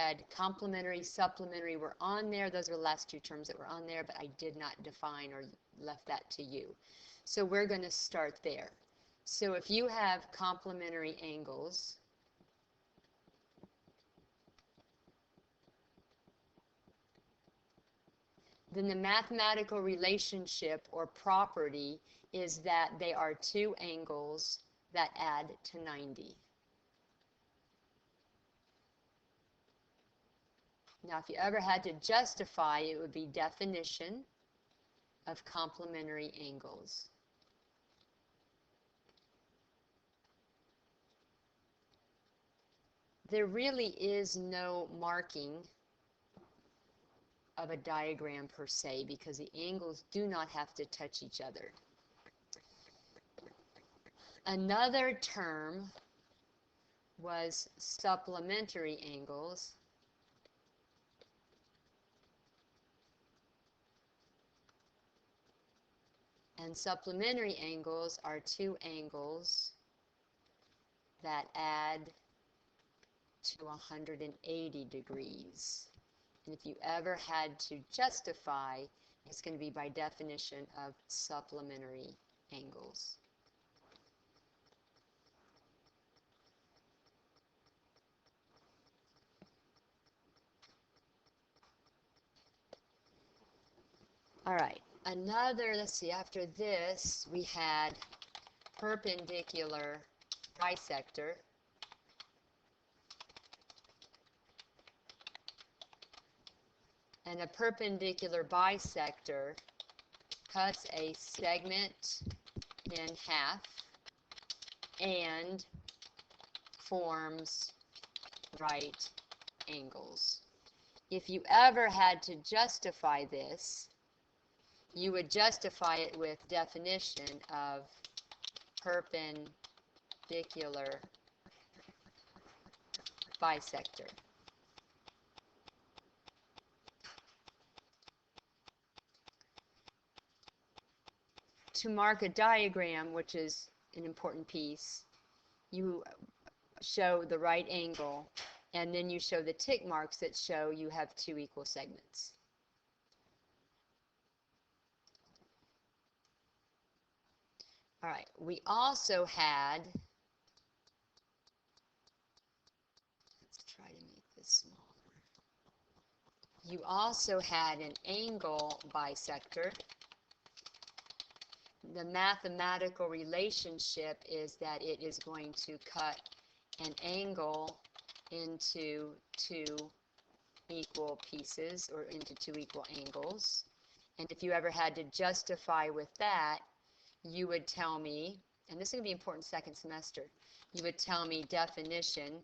had complementary, supplementary were on there. Those were the last two terms that were on there, but I did not define or left that to you. So we're going to start there. So if you have complementary angles, then the mathematical relationship or property is that they are two angles that add to 90. Now, if you ever had to justify, it would be definition of complementary angles. There really is no marking of a diagram per se because the angles do not have to touch each other. Another term was supplementary angles. And supplementary angles are two angles that add to 180 degrees. And if you ever had to justify, it's going to be by definition of supplementary angles. All right, another, let's see, after this we had perpendicular bisector. And a perpendicular bisector cuts a segment in half and forms right angles. If you ever had to justify this, you would justify it with definition of perpendicular bisector. To mark a diagram, which is an important piece, you show the right angle, and then you show the tick marks that show you have two equal segments. All right, we also had, let's try to make this smaller. You also had an angle bisector. The mathematical relationship is that it is going to cut an angle into two equal pieces or into two equal angles. And if you ever had to justify with that, you would tell me, and this is going to be important second semester, you would tell me definition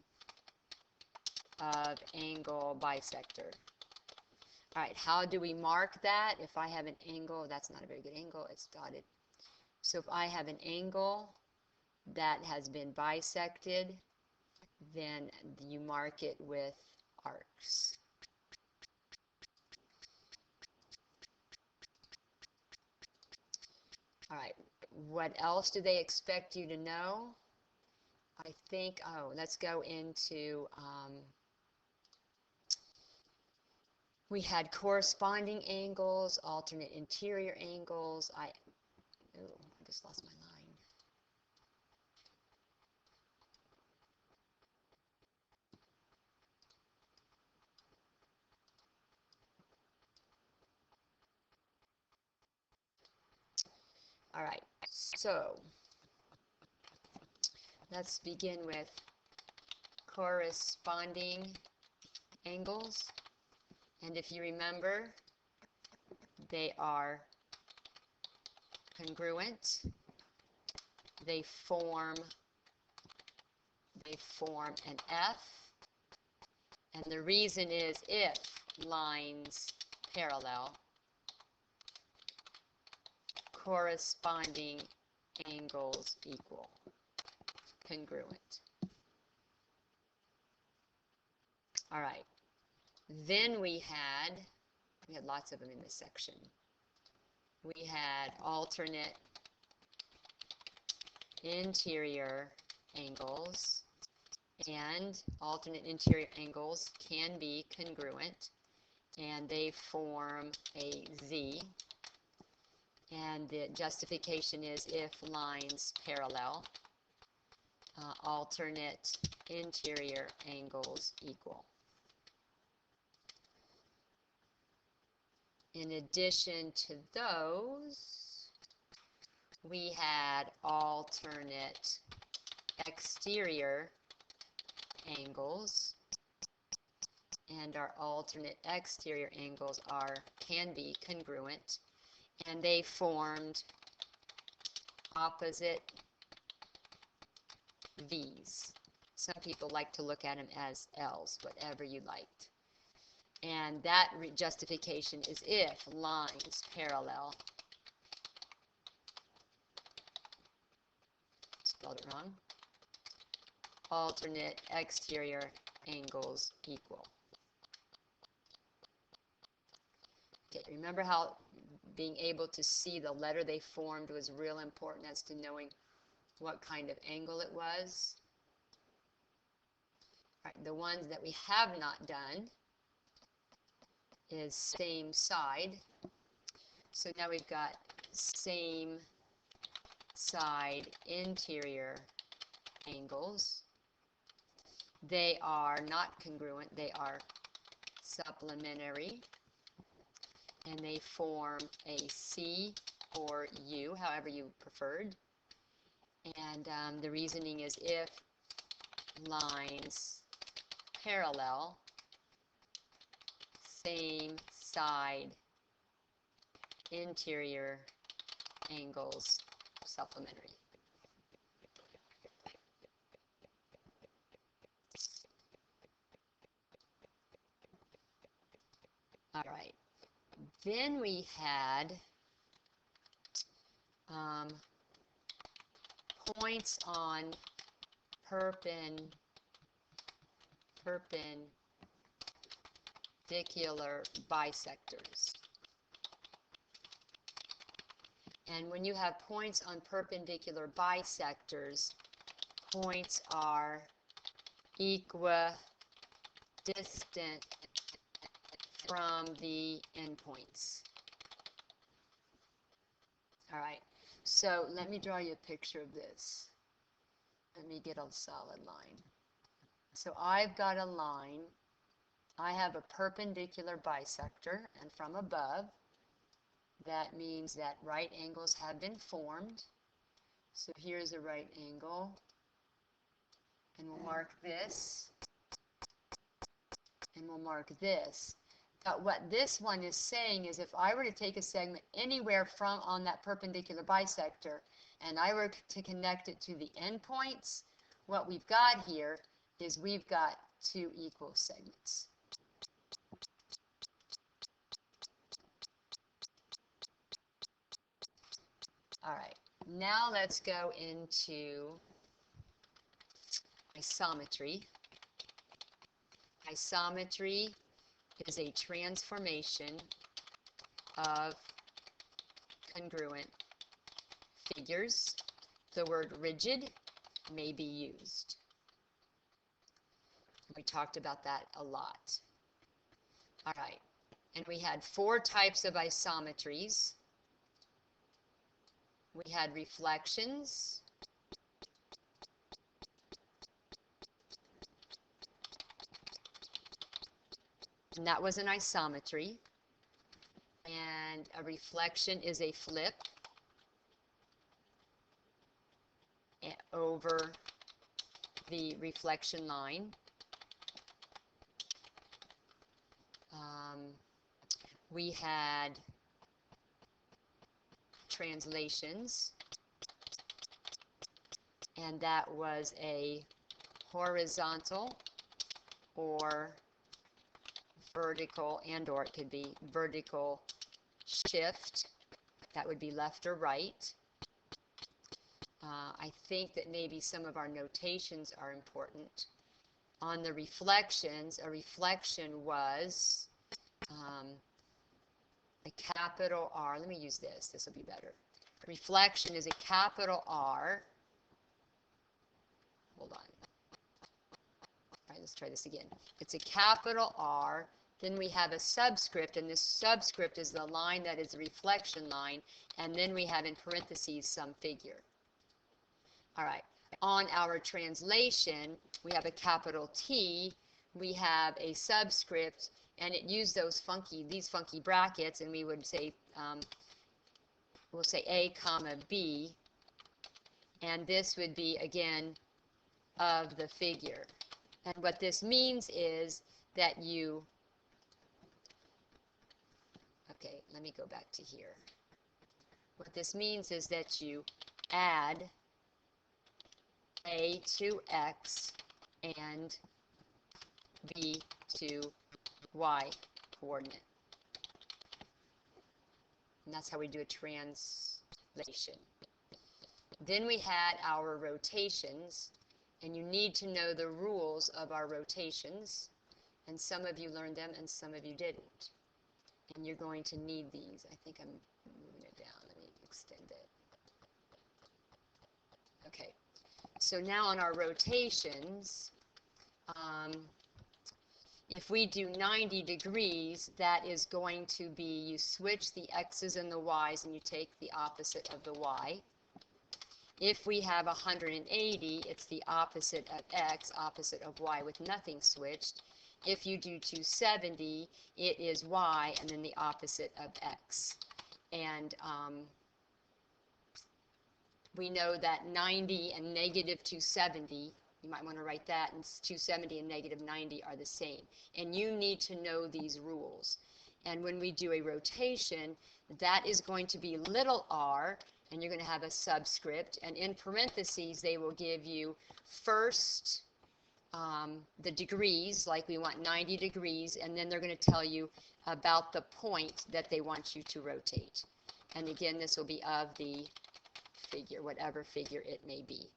of angle bisector. All right, how do we mark that? If I have an angle, that's not a very good angle, it's dotted. So if I have an angle that has been bisected, then you mark it with arcs. All right, what else do they expect you to know? I think, oh, let's go into, we had corresponding angles, alternate interior angles. I just lost my line. All right, so let's begin with corresponding angles. And if you remember, they are congruent. They form an F. And the reason is if lines parallel, corresponding angles equal, congruent. All right. Then we had lots of them in this section. We had alternate interior angles. and alternate interior angles can be congruent, and they form a Z. And the justification is if lines parallel, alternate interior angles equal. In addition to those, we had alternate exterior angles, and our alternate exterior angles can be congruent, and they formed opposite V's. Some people like to look at them as L's, whatever you liked. And that justification is if lines parallel, spelled it wrong, alternate exterior angles equal. Okay, remember how being able to see the letter they formed was real important as to knowing what kind of angle it was? All right, the ones that we have not done is same side. So now we've got same side interior angles. They are not congruent, they are supplementary, and they form a C or U, however you preferred. And the reasoning is if lines parallel, same side interior angles supplementary. All right. Then we had points on perpendicular bisectors. And when you have points on perpendicular bisectors, points are equidistant from the endpoints. All right, so let me draw you a picture of this. Let me get a solid line. So I've got a line. I have a perpendicular bisector, and from above, that means that right angles have been formed. So here's a right angle, and we'll mark this, and we'll mark this. But what this one is saying is if I were to take a segment anywhere from on that perpendicular bisector, and I were to connect it to the endpoints, what we've got here is we've got two equal segments. All right, now let's go into isometry. Isometry is a transformation of congruent figures. The word rigid may be used. We talked about that a lot. All right, and we had 4 types of isometries. We had reflections, and that was an isometry. And a reflection is a flip over the reflection line. We had translations, and that was a horizontal or vertical, and or it could be vertical shift. That would be left or right. I think that maybe some of our notations are important. On the reflections, a reflection was a capital R. Let me use this. This will be better. Reflection is a capital R. Hold on. let's try this again. It's a capital R, then we have a subscript, and this subscript is the line that is the reflection line, and then we have in parentheses some figure. All right, on our translation, we have a capital T, we have a subscript, and it used these funky brackets, and we would say, we'll say A comma B, and this would be, again, of the figure. And what this means is that you, okay, let me go back to here. What this means is that you add A to X and B to Y coordinate. And that's how we do a translation. Then we had our rotations, and you need to know the rules of our rotations, and some of you learned them and some of you didn't. And you're going to need these. I think I'm moving it down. Let me extend it. Okay, so now on our rotations, if we do 90 degrees, that is going to be, you switch the x's and the y's and you take the opposite of the y. If we have 180, it's the opposite of x, opposite of y with nothing switched. If you do 270, it is y and then the opposite of x. And we know that 90 and negative 270, you might want to write that, and 270 and negative 90 are the same. And you need to know these rules. And when we do a rotation, that is going to be little r, and you're going to have a subscript, and in parentheses they will give you first the degrees, like we want 90 degrees, and then they're going to tell you about the point that they want you to rotate. And again, this will be of the figure, whatever figure it may be.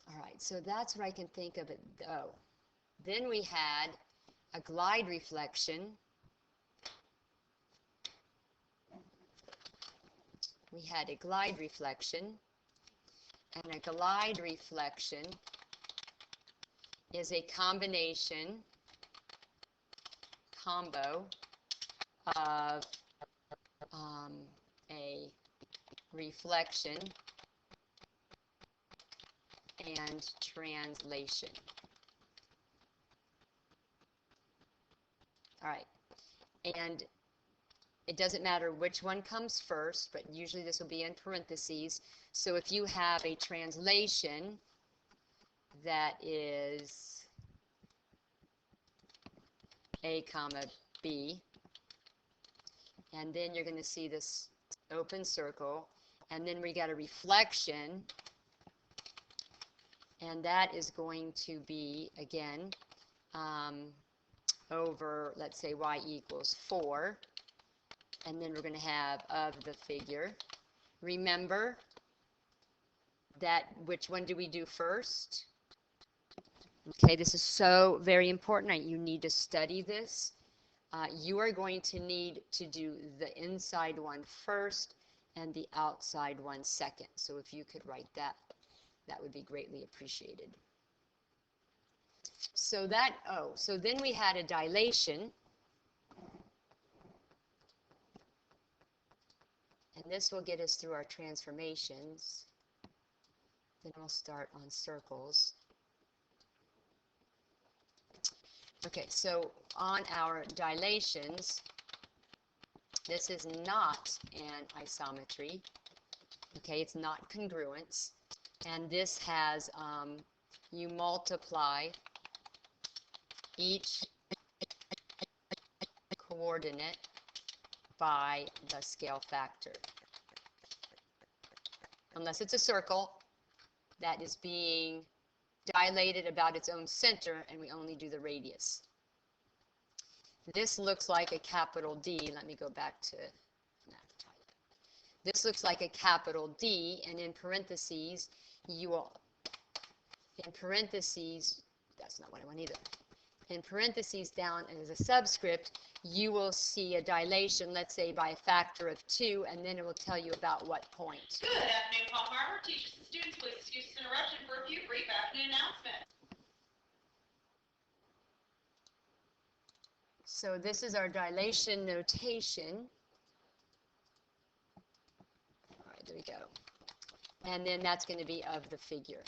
All right, so that's what I can think of it. Oh, then we had a glide reflection. We had a glide reflection, and a glide reflection is a combo of a reflection and translation. All right, and it doesn't matter which one comes first, but usually this will be in parentheses. So if you have a translation that is A comma B, and then you're going to see this open circle, and then we got a reflection, and that is going to be, again, over, let's say, y equals 4, and then we're going to have of the figure. Remember that, which one do we do first? Okay, this is so very important. You need to study this. You are going to need to do the inside one first and the outside one second. So if you could write that, that would be greatly appreciated. So so then we had a dilation. And this will get us through our transformations. Then we'll start on circles. Okay, so on our dilations, this is not an isometry. Okay, it's not congruence. And this has, you multiply each coordinate by the scale factor. Unless it's a circle that is being dilated about its own center and we only do the radius. This looks like a capital D. Let me go back to, this looks like a capital D, and in parentheses, you will, in parentheses, that's not what I want either. in parentheses down as a subscript, you will see a dilation, let's say by a factor of 2, and then it will tell you about what point. Good afternoon, Paul Farmer. Teachers and students, please excuse this interruption for a few brief afternoon announcements. So this is our dilation notation. All right, there we go. And then that's going to be of the figure.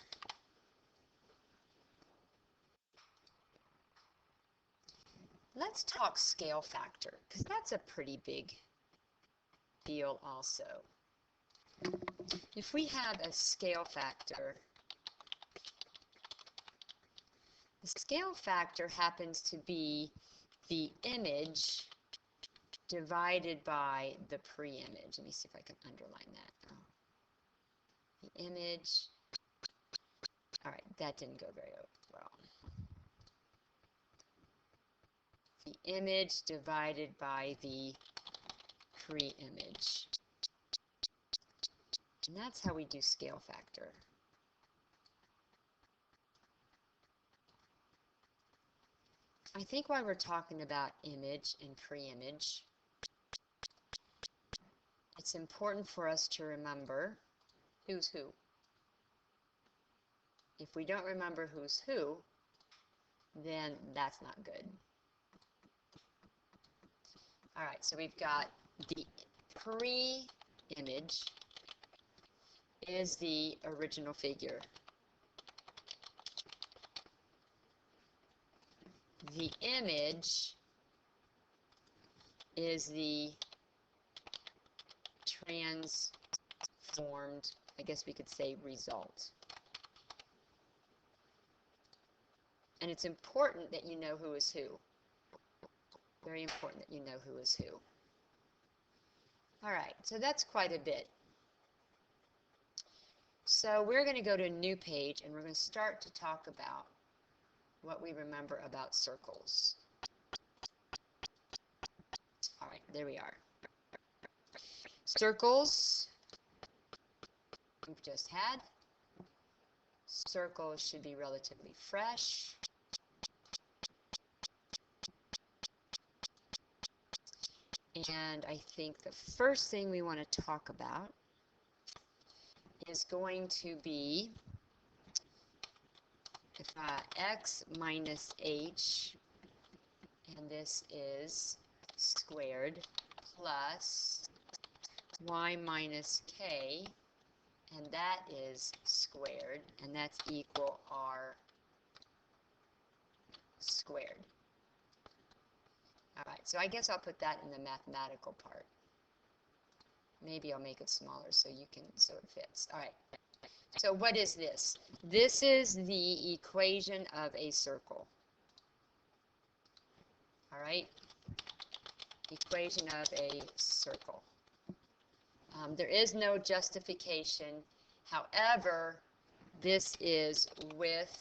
Let's talk scale factor, because that's a pretty big deal also. If we have a scale factor, the scale factor happens to be the image divided by the pre-image. Let me see if I can underline that. Oh. The image. All right, that didn't go very well. The image divided by the pre-image. And that's how we do scale factor. I think while we're talking about image and pre-image, it's important for us to remember who's who. If we don't remember who's who, then that's not good. All right, so we've got the pre-image is the original figure. The image is the transformed, I guess we could say, result. And it's important that you know who is who. Very important that you know who is who. All right, so that's quite a bit. So we're going to go to a new page, and we're going to start to talk about what we remember about circles. All right, there we are. Circles, we've just had. Circles should be relatively fresh. And I think the first thing we want to talk about is going to be x minus h, and this is squared, plus y minus k, and that is squared, and that's equal r squared. All right, so I guess I'll put that in the mathematical part. Maybe I'll make it smaller so it fits. All right. So what is this? This is the equation of a circle. All right. Equation of a circle. There is no justification. However, this is with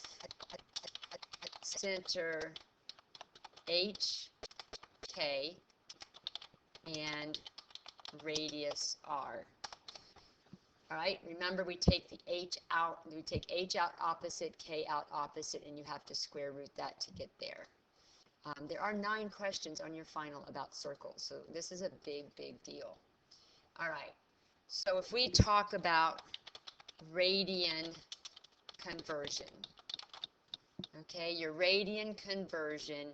center H, K, and radius r. All right, remember we take the h out, we take h out opposite, k out opposite, and you have to square root that to get there. There are 9 questions on your final about circles, so this is a big, big deal. All right, so if we talk about radian conversion, okay, your radian conversion,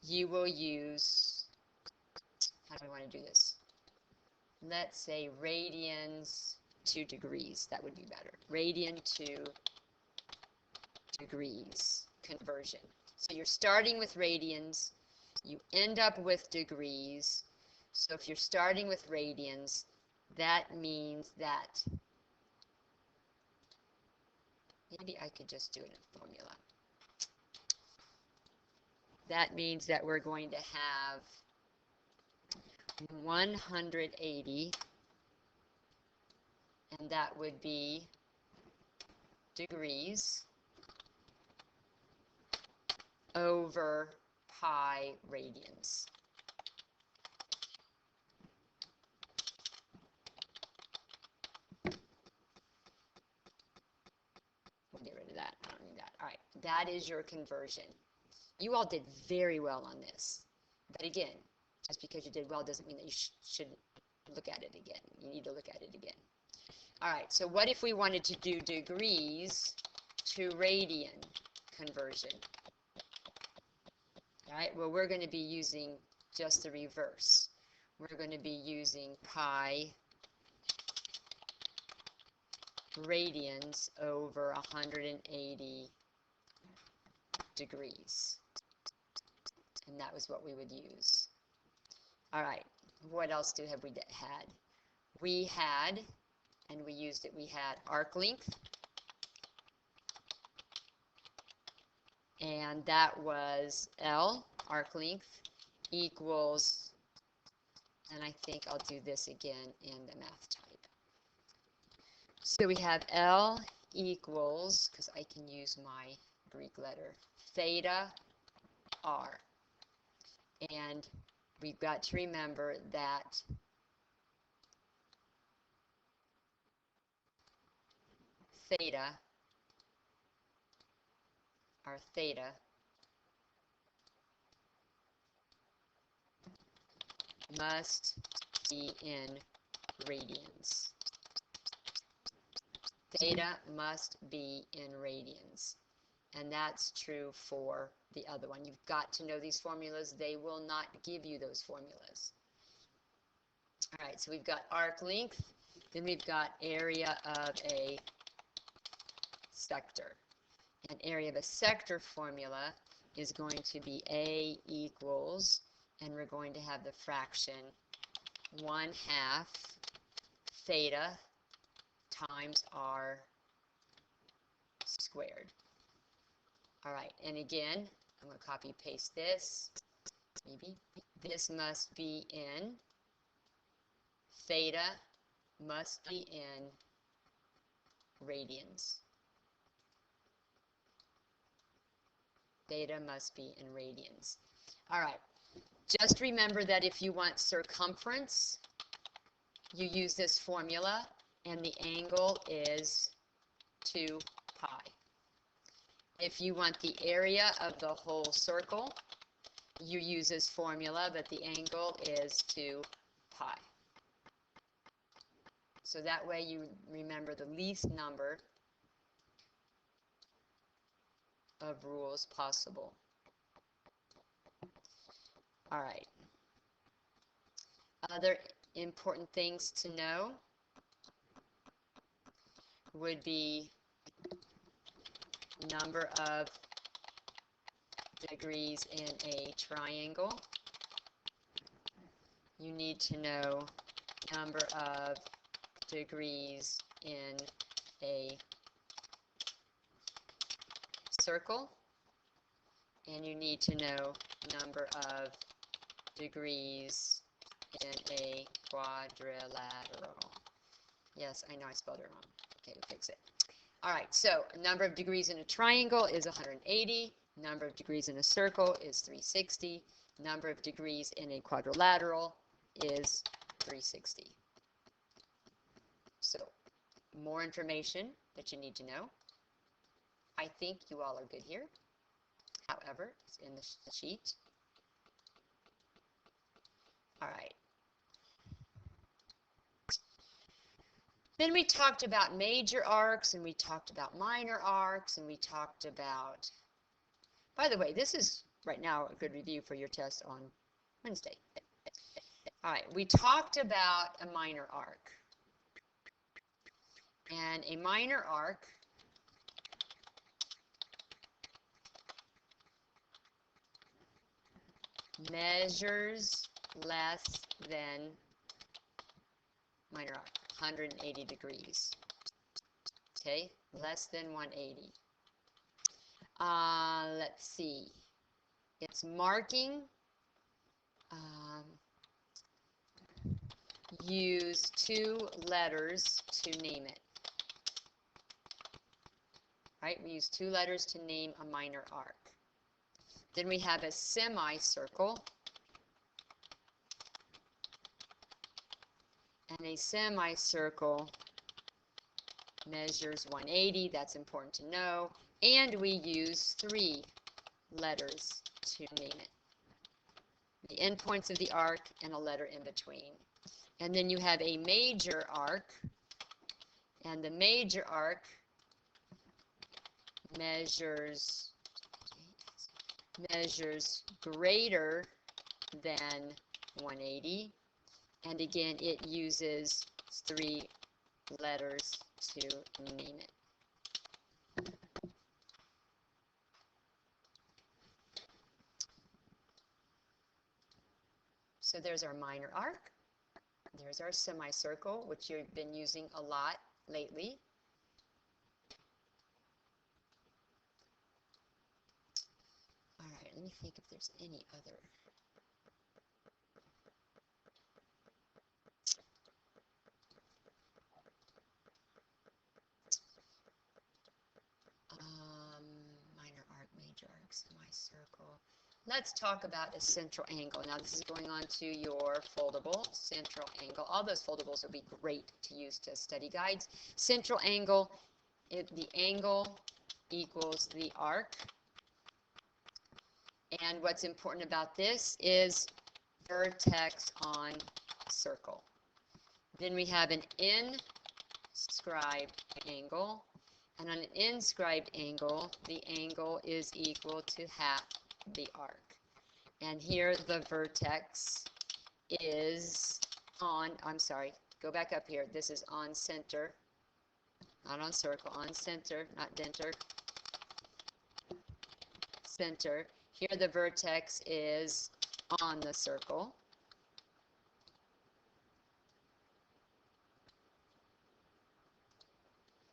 you will use, how do I want to do this? Let's say radians to degrees. That would be better. Radian to degrees conversion. So you're starting with radians. You end up with degrees. So if you're starting with radians, that means that, maybe I could just do it in formula. That means that we're going to have 180, and that would be degrees over pi radians. We'll get rid of that. I don't need that. All right, that is your conversion. You all did very well on this. But again, just because you did well doesn't mean that you should look at it again. You need to look at it again. All right, so what if we wanted to do degrees to radian conversion? All right, well, we're going to be using just the reverse. We're going to be using pi radians over 180 degrees. And that was what we would use. All right, what else have we had? We had, and we used it, we had arc length. And that was L, arc length, equals, and I think I'll do this again in the math type. So we have L equals, because I can use my Greek letter, theta r. And we've got to remember that theta, our theta, must be in radians. Theta must be in radians. And that's true for the other one. You've got to know these formulas. They will not give you those formulas. All right, so we've got arc length. Then we've got area of a sector. An area of a sector formula is going to be A equals, and we're going to have the fraction 1/2 theta times r squared. All right, and again, I'm going to copy paste this. Maybe this must be in, theta must be in radians. Theta must be in radians. All right, just remember that if you want circumference, you use this formula, and the angle is 2 pi. If you want the area of the whole circle, you use this formula, but the angle is 2 pi. So that way you remember the least number of rules possible. All right. Other important things to know would be number of degrees in a triangle. You need to know number of degrees in a circle, and you need to know number of degrees in a quadrilateral. Yes, I know I spelled it wrong. Okay, we'll fix it. All right, so number of degrees in a triangle is 180. Number of degrees in a circle is 360. Number of degrees in a quadrilateral is 360. So, more information that you need to know. I think you all are good here. However, it's in the sheet. All right. Then we talked about major arcs, and we talked about minor arcs, and we talked about, by the way, this is right now a good review for your test on Wednesday. All right, we talked about a minor arc. And a minor arc measures less than minor arc, 180 degrees. Okay, less than 180. Let's see. It's marking. Use 2 letters to name it. Right? We use 2 letters to name a minor arc. Then we have a semicircle. And a semicircle measures 180. That's important to know. And we use 3 letters to name it. The endpoints of the arc and a letter in between. And then you have a major arc, and the major arc measures greater than 180, and again it uses 3 letters to name it. So there's our minor arc, there's our semicircle, which you've been using a lot lately. All right, let me think if there's any other. Minor arc, major arc, semicircle. Let's talk about a central angle. Now this is going on to your foldable, central angle. All those foldables will be great to use to study guides. Central angle, the angle equals the arc. And what's important about this is vertex on circle. Then we have an inscribed angle. And on an inscribed angle, the angle is equal to half the arc. And here the vertex is on, I'm sorry, go back up here. This is on center, not on circle, on center, not denter, center. Here the vertex is on the circle.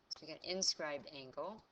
So we got inscribed angle.